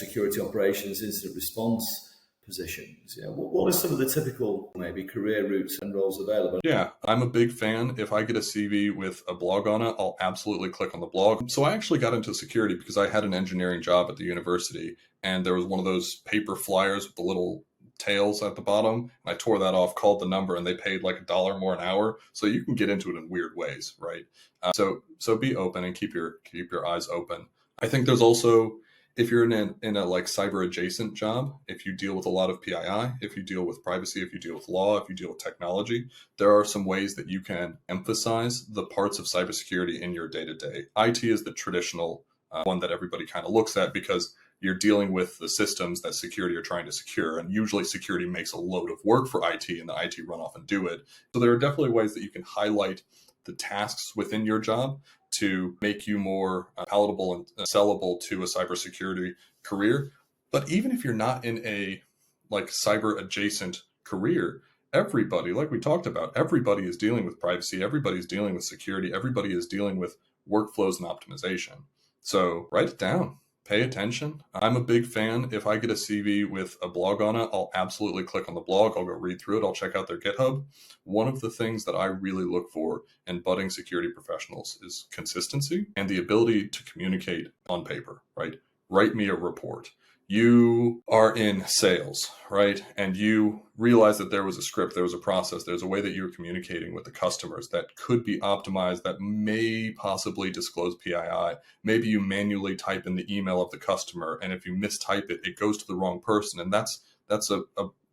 security operations, incident response positions. What are some of the typical maybe career routes and roles available? Yeah, I'm a big fan. If I get a CV with a blog on it, I'll absolutely click on the blog. So I actually got into security because I had an engineering job at the university, and there was one of those paper flyers with the little tails at the bottom. And I tore that off, called the number, and they paid like $1 more an hour. So you can get into it in weird ways, right? So be open and keep your eyes open. I think there's also, if you're in a like cyber adjacent job, if you deal with a lot of PII, if you deal with privacy, if you deal with law, if you deal with technology, there are some ways that you can emphasize the parts of cybersecurity in your day-to-day. IT is the traditional one that everybody kind of looks at because you're dealing with the systems that security are trying to secure. And usually security makes a load of work for IT and the IT run off and do it. So there are definitely ways that you can highlight the tasks within your job to make you more palatable and sellable to a cybersecurity career. But even if you're not in a like cyber adjacent career, everybody, like we talked about, everybody is dealing with privacy, everybody's dealing with security, everybody is dealing with workflows and optimization. So write it down. Pay attention. I'm a big fan. If I get a CV with a blog on it, I'll absolutely click on the blog. I'll go read through it. I'll check out their GitHub. One of the things that I really look for in budding security professionals is consistency and the ability to communicate on paper, right? Write me a report. You are in sales, right? And you realize that there was a script, there was a process, there's a way that you're communicating with the customers that could be optimized, that may possibly disclose PII. Maybe you manually type in the email of the customer, and if you mistype it, it goes to the wrong person. And that's a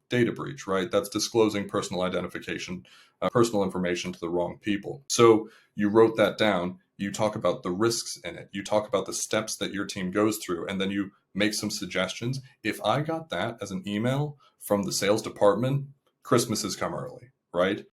data breach, right? That's disclosing personal identification, personal information to the wrong people. So you wrote that down. You talk about the risks in it. You talk about the steps that your team goes through, and then you make some suggestions. If I got that as an email from the sales department, Christmas has come early, right?